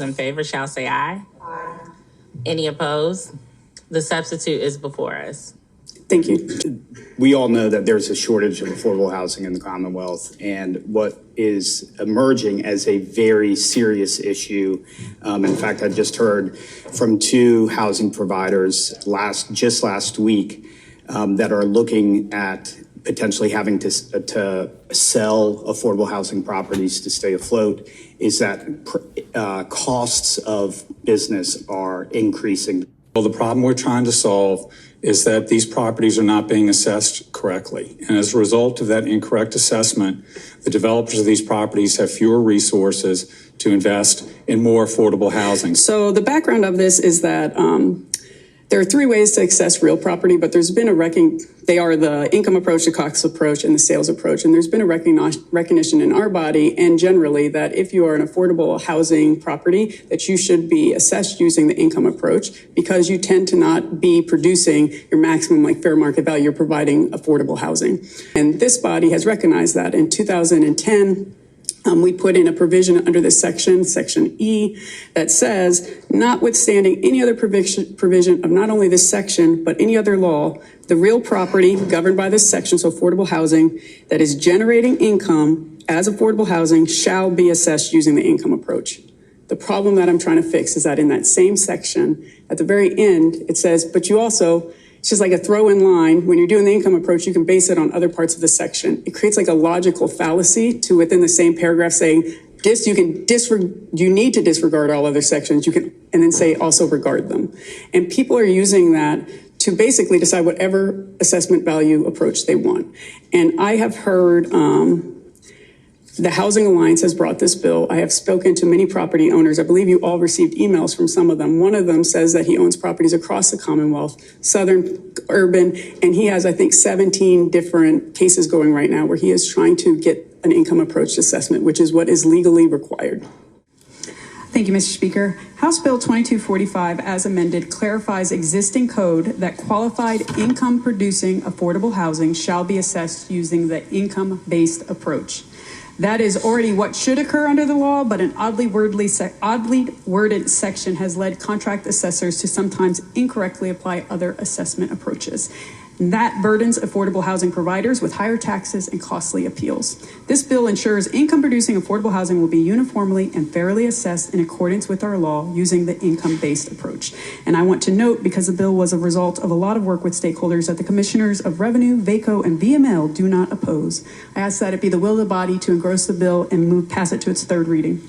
In favor shall say aye. Aye. Any opposed? The substitute is before us. Thank you. We all know that there's a shortage of affordable housing in the Commonwealth, and what is emerging as a very serious issue. In fact, I just heard from two housing providers just last week that are looking at potentially having to sell affordable housing properties to stay afloat, is that costs of business are increasing. Well, the problem we're trying to solve is that these properties are not being assessed correctly. And as a result of that incorrect assessment, the developers of these properties have fewer resources to invest in more affordable housing. So the background of this is that there are three ways to assess real property, but there's been they are the income approach, the cost approach, and the sales approach. And there's been a recognition in our body and generally that if you are an affordable housing property, that you should be assessed using the income approach because you tend to not be producing your maximum fair market value. You're providing affordable housing. And this body has recognized that. In 2010, we put in a provision under this section, Section E, that says, notwithstanding any other provision of not only this section, but any other law, the real property governed by this section, so affordable housing, that is generating income as affordable housing shall be assessed using the income approach. The problem that I'm trying to fix is that in that same section, at the very end, it says, but you also, it's just like a throw-in line. When you're doing the income approach, you can base it on other parts of the section. It creates like a logical fallacy to within the same paragraph saying, you need to disregard all other sections. You can, and then say also regard them. And people are using that to basically decide whatever assessment value approach they want. And I have heard, the Housing Alliance has brought this bill. I have spoken to many property owners. I believe you all received emails from some of them. One of them says that he owns properties across the Commonwealth, southern, urban, and he has, I think, 17 different cases going right now where he is trying to get an income approach assessment, which is what is legally required. Thank you, Mr. Speaker. House Bill 2245, as amended, clarifies existing code that qualified income-producing affordable housing shall be assessed using the income-based approach. That is already what should occur under the law, but an oddly worded section has led contract assessors to sometimes incorrectly apply other assessment approaches. And that burdens affordable housing providers with higher taxes and costly appeals. This bill ensures income-producing affordable housing will be uniformly and fairly assessed in accordance with our law using the income-based approach. And I want to note, because the bill was a result of a lot of work with stakeholders, that the Commissioners of Revenue, VACO, and VML do not oppose. I ask that it be the will of the body to engross the bill and pass it to its third reading.